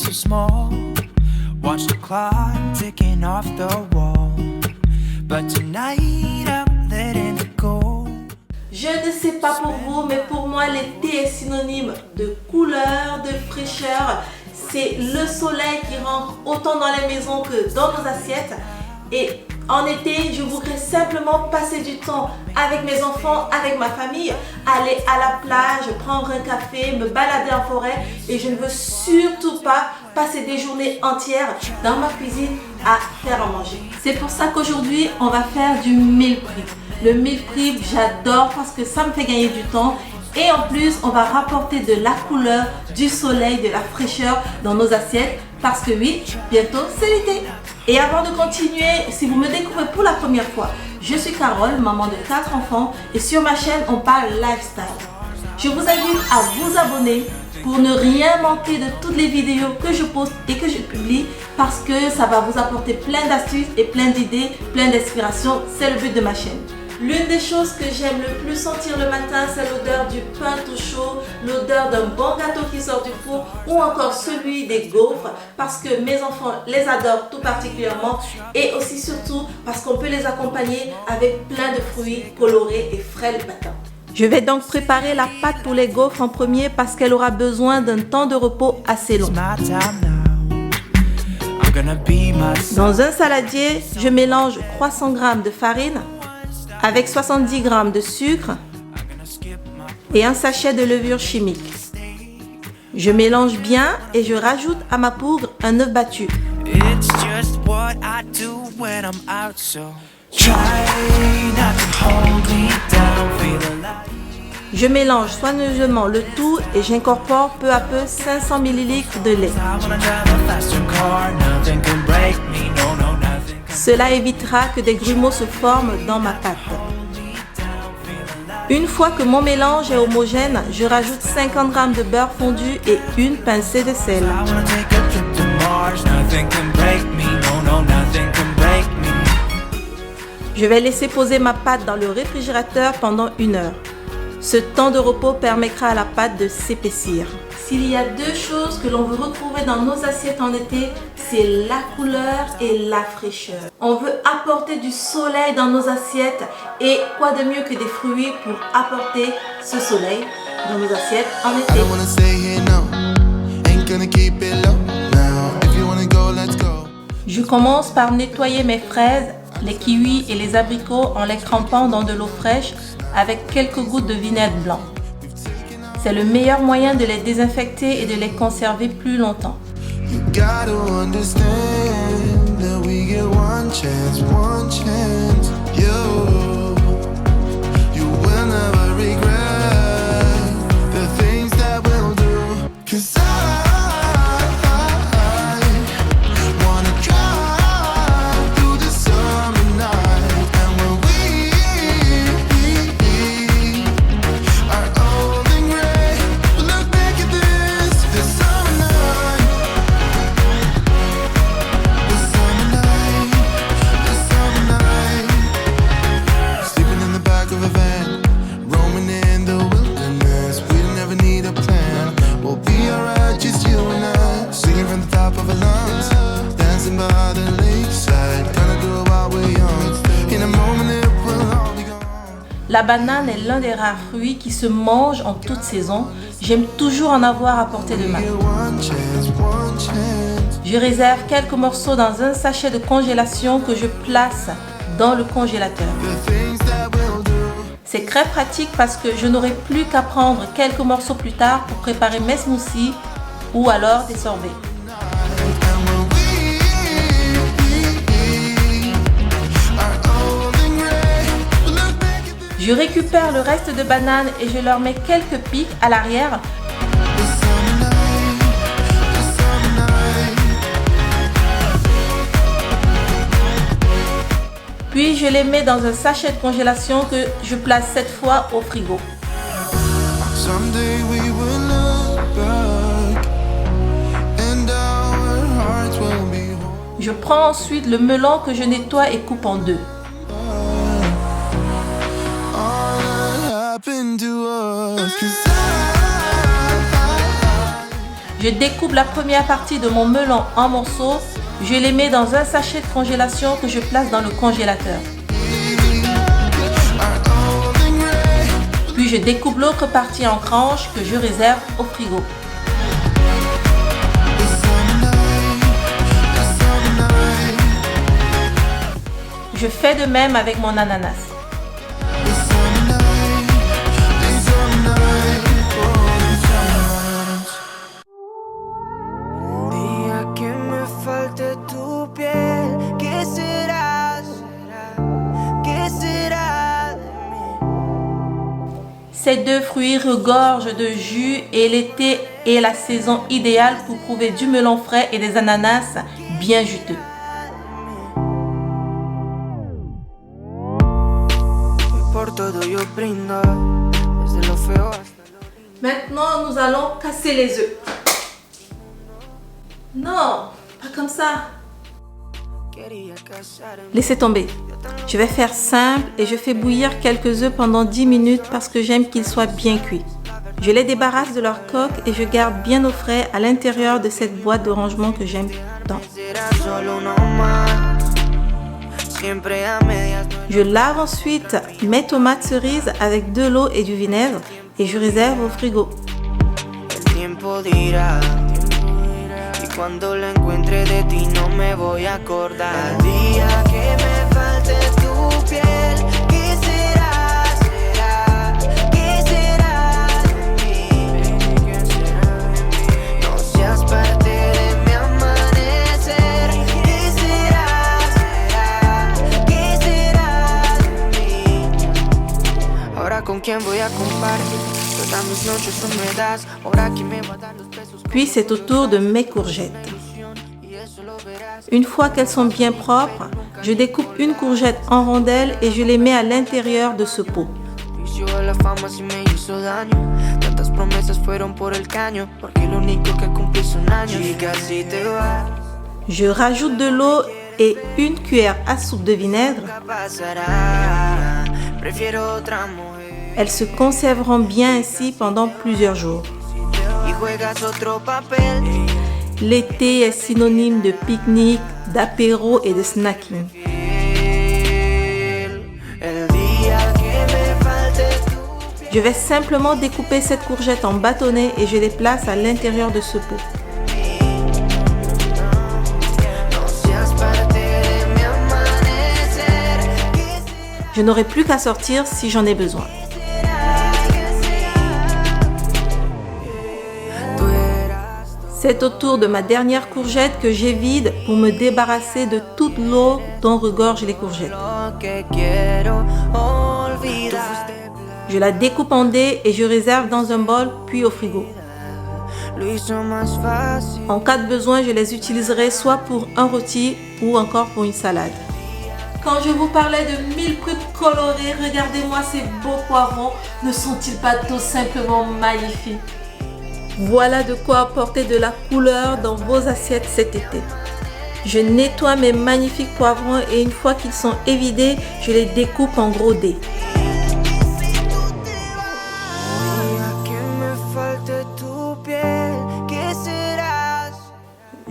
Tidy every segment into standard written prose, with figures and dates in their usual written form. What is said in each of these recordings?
so small. Watch the clock ticking off the wall. But tonight I'm letting it go. Je ne sais pas pour vous, mais pour moi, l'été est synonyme de couleur, de fraîcheur. C'est le soleil qui rentre autant dans les maisons que dans nos assiettes. Et en été, je voudrais simplement passer du temps avec mes enfants, avec ma famille, aller à la plage, prendre un café, me balader en forêt. Et je ne veux surtout pas passer des journées entières dans ma cuisine à faire à manger. C'est pour ça qu'aujourd'hui, on va faire du meal prep. Le meal prep, j'adore parce que ça me fait gagner du temps. Et en plus, on va rapporter de la couleur, du soleil, de la fraîcheur dans nos assiettes. Parce que oui, bientôt c'est l'été. Et avant de continuer, si vous me découvrez pour la première fois, je suis Carole, maman de 4 enfants. Et sur ma chaîne, on parle lifestyle. Je vous invite à vous abonner pour ne rien manquer de toutes les vidéos que je poste et que je publie. Parce que ça va vous apporter plein d'astuces et plein d'idées, plein d'inspiration. C'est le but de ma chaîne. L'une des choses que j'aime le plus sentir le matin, c'est l'odeur du pain tout chaud, l'odeur d'un bon gâteau qui sort du four ou encore celui des gaufres parce que mes enfants les adorent tout particulièrement et aussi surtout parce qu'on peut les accompagner avec plein de fruits colorés et frais le matin. Je vais donc préparer la pâte pour les gaufres en premier parce qu'elle aura besoin d'un temps de repos assez long. Dans un saladier, je mélange 300 g de farine avec 70 g de sucre et un sachet de levure chimique. Je mélange bien et je rajoute à ma poudre un œuf battu. Je mélange soigneusement le tout et j'incorpore peu à peu 500 ml de lait. Cela évitera que des grumeaux se forment dans ma pâte. Une fois que mon mélange est homogène, je rajoute 50 g de beurre fondu et une pincée de sel. Je vais laisser poser ma pâte dans le réfrigérateur pendant 1 heure. Ce temps de repos permettra à la pâte de s'épaissir. S'il y a 2 choses que l'on veut retrouver dans nos assiettes en été, c'est la couleur et la fraîcheur. On veut apporter du soleil dans nos assiettes et quoi de mieux que des fruits pour apporter ce soleil dans nos assiettes en été. Je commence par nettoyer mes fraises, les kiwis et les abricots en les trempant dans de l'eau fraîche avec quelques gouttes de vinaigre blanc. C'est le meilleur moyen de les désinfecter et de les conserver plus longtemps. La banane est l'un des rares fruits qui se mange en toute saison. J'aime toujours en avoir à portée de main. Je réserve quelques morceaux dans un sachet de congélation que je place dans le congélateur. C'est très pratique parce que je n'aurai plus qu'à prendre quelques morceaux plus tard pour préparer mes smoothies ou alors des sorbets. Je récupère le reste de bananes et je leur mets quelques pics à l'arrière. Puis je les mets dans un sachet de congélation que je place cette fois au frigo. Je prends ensuite le melon que je nettoie et coupe en 2. Je découpe la première partie de mon melon en morceaux. Je les mets dans un sachet de congélation que je place dans le congélateur. Puis je découpe l'autre partie en tranches que je réserve au frigo. Je fais de même avec mon ananas. Ces deux fruits regorgent de jus et l'été est la saison idéale pour trouver du melon frais et des ananas bien juteux. Maintenant, nous allons casser les œufs. Non, pas comme ça. Laissez tomber. Je vais faire simple et je fais bouillir quelques œufs pendant 10 minutes parce que j'aime qu'ils soient bien cuits. Je les débarrasse de leur coque et je garde bien au frais à l'intérieur de cette boîte de rangement que j'aime tant. Je lave ensuite mes tomates cerises avec de l'eau et du vinaigre et je réserve au frigo. Cuando lo encuentre de ti no me voy a acordar. El día que me falte tu piel, ¿qué será? ¿Qué será de mí? No seas parte de mi amanecer. ¿Qué será? ¿Qué será de mí? Ahora con quién voy a compartir todas mis noches húmedas. Ahora quién me va a dar los besos. Puis c'est au tour de mes courgettes. Une fois qu'elles sont bien propres, je découpe une courgette en rondelles et je les mets à l'intérieur de ce pot. Je rajoute de l'eau et une cuillère à soupe de vinaigre. Elles se conserveront bien ainsi pendant plusieurs jours. L'été est synonyme de pique-nique, d'apéro et de snacking. Je vais simplement découper cette courgette en bâtonnets et je les place à l'intérieur de ce pot. Je n'aurai plus qu'à sortir si j'en ai besoin. C'est au tour de ma dernière courgette que j'évide pour me débarrasser de toute l'eau dont regorgent les courgettes. Je la découpe en dés et je réserve dans un bol puis au frigo. En cas de besoin, je les utiliserai soit pour un rôti ou encore pour une salade. Quand je vous parlais de 1000 fruits colorés, regardez-moi ces beaux poivrons. Ne sont-ils pas tout simplement magnifiques? Voilà de quoi apporter de la couleur dans vos assiettes cet été. Je nettoie mes magnifiques poivrons et une fois qu'ils sont évidés, je les découpe en gros dés.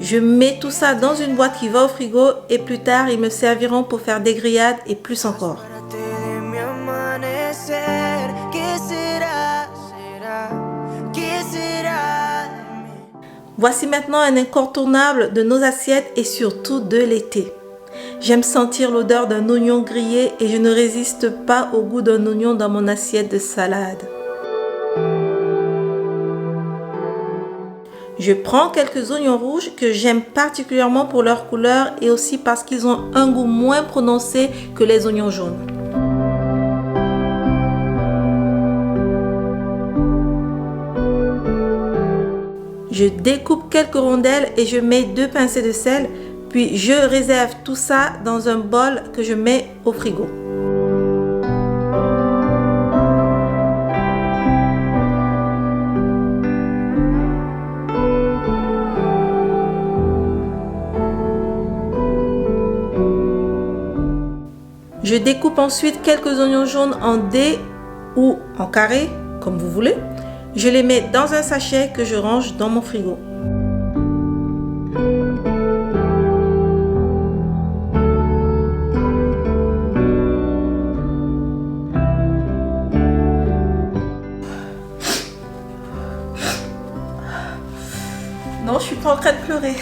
Je mets tout ça dans une boîte qui va au frigo et plus tard, ils me serviront pour faire des grillades et plus encore. Voici maintenant un incontournable de nos assiettes et surtout de l'été. J'aime sentir l'odeur d'un oignon grillé et je ne résiste pas au goût d'un oignon dans mon assiette de salade. Je prends quelques oignons rouges que j'aime particulièrement pour leur couleur et aussi parce qu'ils ont un goût moins prononcé que les oignons jaunes. Je découpe quelques rondelles et je mets 2 pincées de sel, puis je réserve tout ça dans un bol que je mets au frigo. Je découpe ensuite quelques oignons jaunes en dés ou en carrés, comme vous voulez. Je les mets dans un sachet que je range dans mon frigo. en train de pleurer.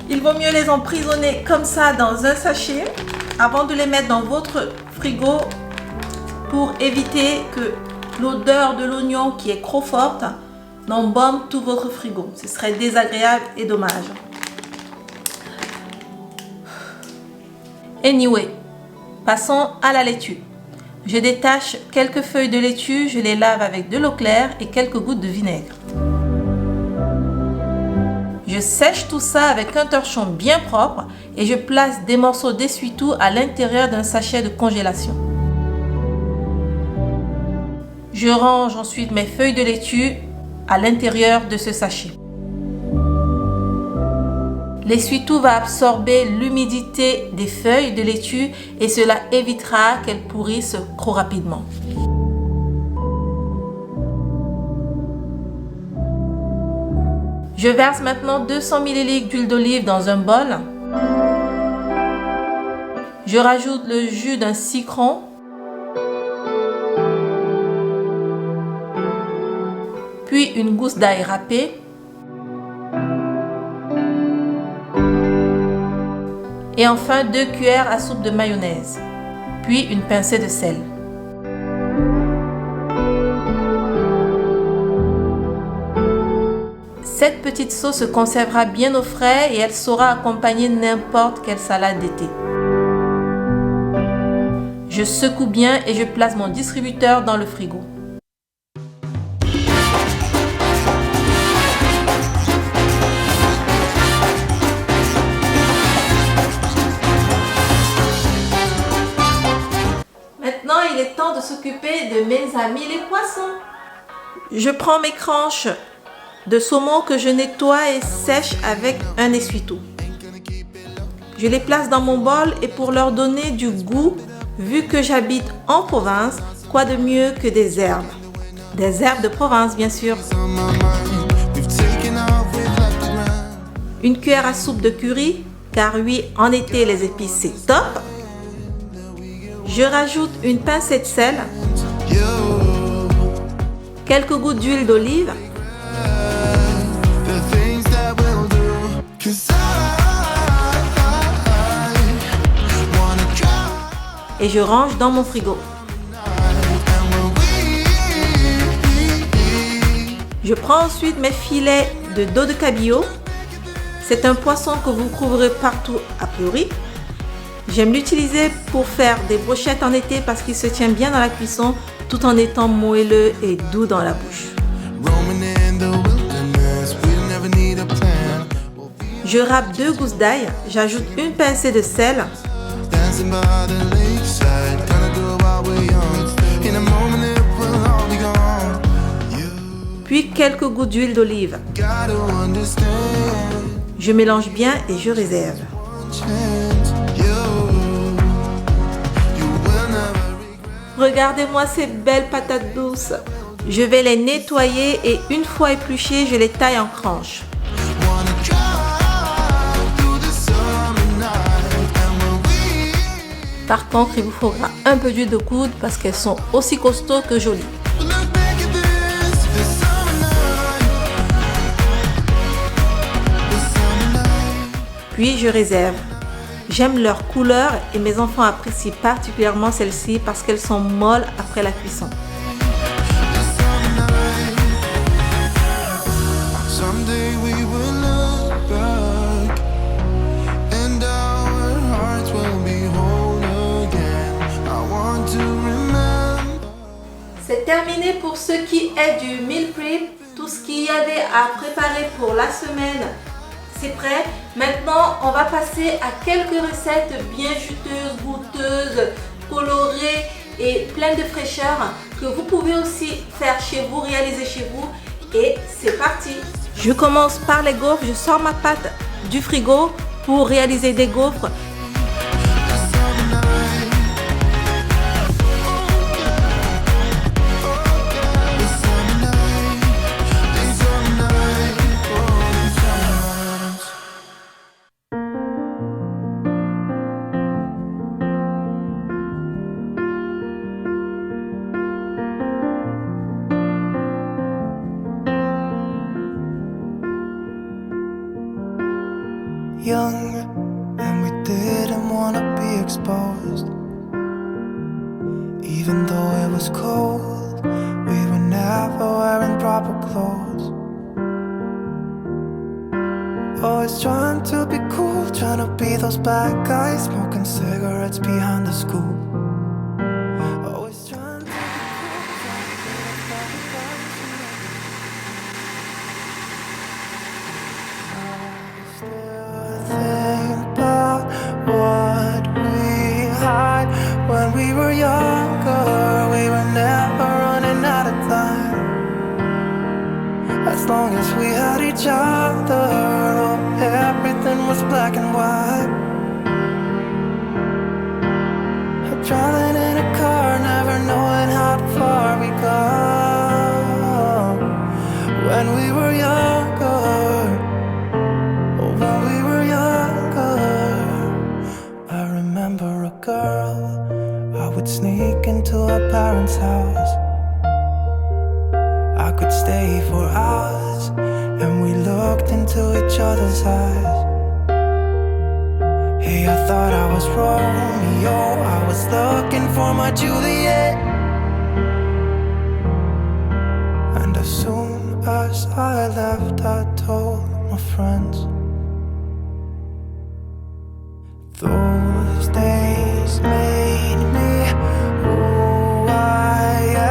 Il vaut mieux les emprisonner comme ça dans un sachet avant de les mettre dans votre frigo pour éviter que l'odeur de l'oignon qui est trop forte n'embaume tout votre frigo. Ce serait désagréable et dommage. Anyway, passons à la laitue. Je détache quelques feuilles de laitue, je les lave avec de l'eau claire et quelques gouttes de vinaigre. Je sèche tout ça avec un torchon bien propre et je place des morceaux d'essuie-tout à l'intérieur d'un sachet de congélation. Je range ensuite mes feuilles de laitue à l'intérieur de ce sachet. L'essuie-tout va absorber l'humidité des feuilles de laitue et cela évitera qu'elles pourrissent trop rapidement. Je verse maintenant 200 ml d'huile d'olive dans un bol. Je rajoute le jus d'un citron. Puis une gousse d'ail râpée. Et enfin 2 cuillères à soupe de mayonnaise. Puis une pincée de sel. Cette petite sauce se conservera bien au frais et elle saura accompagner n'importe quelle salade d'été. Je secoue bien et je place mon distributeur dans le frigo. Maintenant, il est temps de s'occuper de mes amis les poissons. Je prends mes tranches de saumon que je nettoie et sèche avec un essuie-tout. Je les place dans mon bol et pour leur donner du goût, vu que j'habite en province, quoi de mieux que des herbes? Des herbes de province, bien sûr. Une cuillère à soupe de curry, car oui, en été, les épices, c'est top. Je rajoute une pincée de sel, quelques gouttes d'huile d'olive, et je range dans mon frigo. Je prends ensuite mes filets de dos de cabillaud. C'est un poisson que vous trouverez partout a priori. J'aime l'utiliser pour faire des brochettes en été parce qu'il se tient bien dans la cuisson tout en étant moelleux et doux dans la bouche. Je râpe 2 gousses d'ail, j'ajoute une pincée de sel. Puis quelques gouttes d'huile d'olive. Je mélange bien et je réserve. Regardez-moi ces belles patates douces. Je vais les nettoyer et une fois épluchées, je les taille en tranches. Par contre, il vous faudra un peu d'huile de coude parce qu'elles sont aussi costauds que jolies. Puis je réserve. J'aime leur couleur et mes enfants apprécient particulièrement celles-ci parce qu'elles sont molles après la cuisson. C'est terminé pour ce qui est du meal prep. Tout ce qu'il y avait à préparer pour la semaine, c'est prêt. Maintenant, on va passer à quelques recettes bien juteuses, goûteuses, colorées et pleines de fraîcheur que vous pouvez aussi faire chez vous, réaliser chez vous. Et c'est parti. Je commence par les gaufres. Je sors ma pâte du frigo pour réaliser des gaufres. exposed. Even though it was cold, we were never wearing proper clothes. Always trying to be cool, trying to be those bad guys, smoking cigarettes behind the school. Always trying to be cool, trying to be those bad guys. I still think about what we had when we were younger. We were never running out of time. As long as we had each other, oh, everything was black and white. Driving in a car, never knowing how far we go. When we were younger, oh, when we were younger. I remember a girl, I would sneak into her parents' house. I could stay for hours, and we looked into each other's eyes. Hey, I thought I was Romeo, I was looking for my Juliet. And as soon as I left, I told my friends. Those days made me who I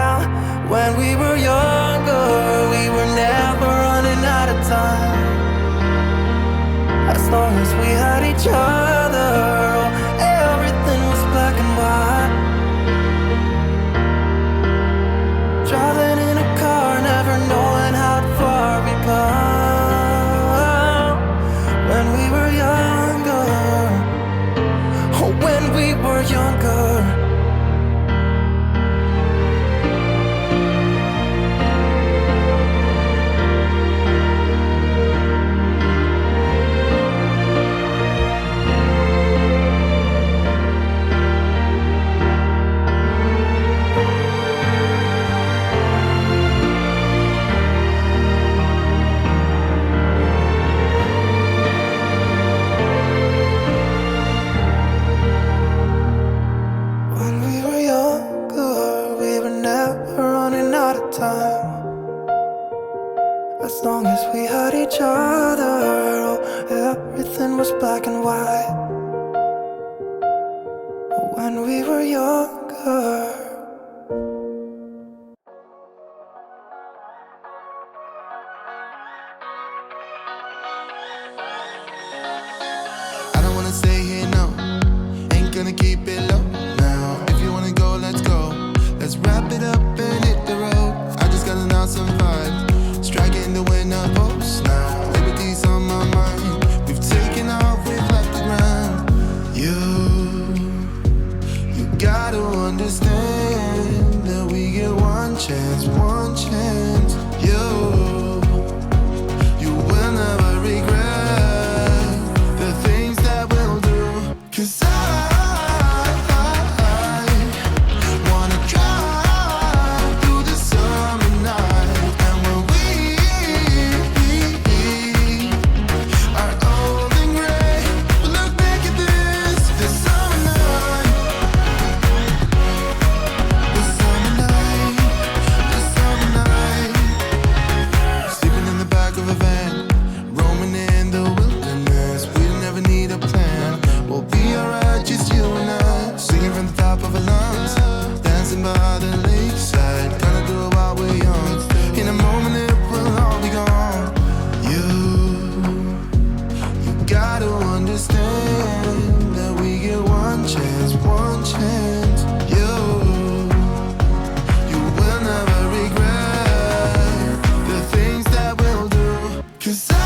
am. When we were younger, we were never running out of time. As long as we had each other, everything was black and white. Driving in a car, never knowing how far we go. When we were younger, oh, when we were younger. As long as we had each other, oh, everything was black and white. When we were younger. I don't wanna stay here, no. Ain't gonna keep it low now. If you wanna go, let's go. Let's wrap it up and hit the road. I just got an awesome vibe. Striking the winner post now. Liberty's on my mind. We've taken off, we've left the ground. You gotta understand that we get one chance, one chance. You will never regret the things that we'll do. 'Cause I wanna drive through the summer night. And when we are old and gray, we'll look back at this summer night. The summer night, the summer night. Sleeping in the back of a van, roaming in the wilderness. We never need a plan. We'll be alright, just you and I. Singing from the top of our lungs, dancing by the lakeside. Gonna do it while we're young. In a moment it will all be gone. You gotta understand that we get one chance, one chance. You will never regret the things that we'll do. 'Cause I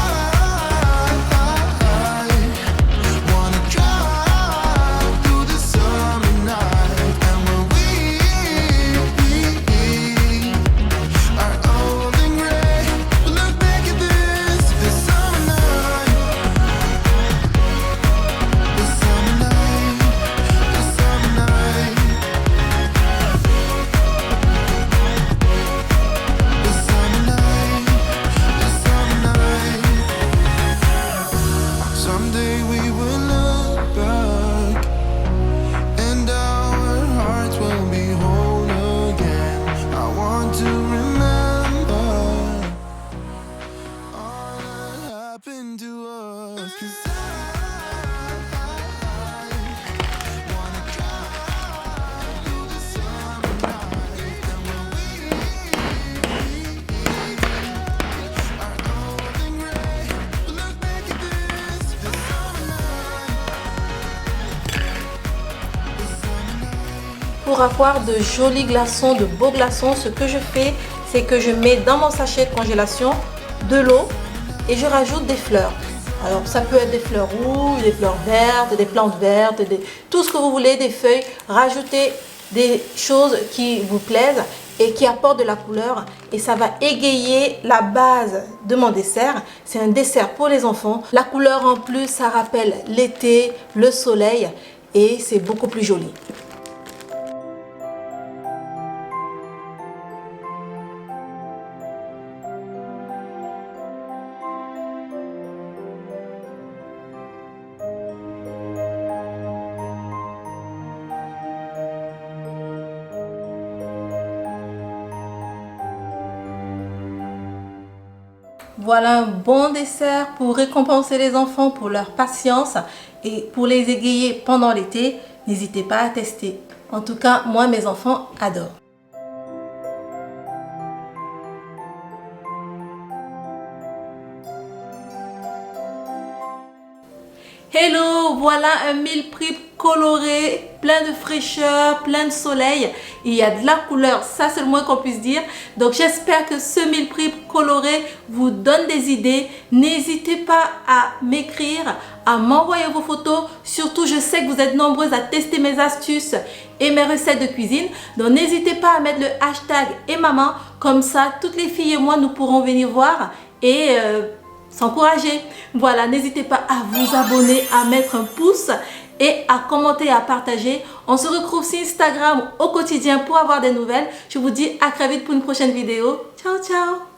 wanna drive through the summer night. And when we pour avoir de jolis glaçons, de beaux glaçons, ce que je fais, c'est que je mets dans mon sachet de congélation de l'eau et je rajoute des fleurs. Alors ça peut être des fleurs rouges, des fleurs vertes, des plantes vertes, tout ce que vous voulez, des feuilles. Rajoutez des choses qui vous plaisent et qui apportent de la couleur et ça va égayer la base de mon dessert. C'est un dessert pour les enfants. La couleur en plus, ça rappelle l'été, le soleil et c'est beaucoup plus joli. Voilà un bon dessert pour récompenser les enfants pour leur patience et pour les égayer pendant l'été. N'hésitez pas à tester. En tout cas, moi, mes enfants adorent. Hello, voilà un meal prep coloré, plein de fraîcheur, plein de soleil. Il y a de la couleur, ça c'est le moins qu'on puisse dire. Donc j'espère que ce meal prep coloré vous donne des idées. N'hésitez pas à m'écrire, à m'envoyer vos photos. Surtout, je sais que vous êtes nombreuses à tester mes astuces et mes recettes de cuisine. Donc n'hésitez pas à mettre le hashtag et maman. Comme ça, toutes les filles et moi, nous pourrons venir voir et s'encourager. Voilà, n'hésitez pas à vous abonner, à mettre un pouce et à commenter, à partager. On se retrouve sur Instagram au quotidien pour avoir des nouvelles. Je vous dis à très vite pour une prochaine vidéo. Ciao, ciao!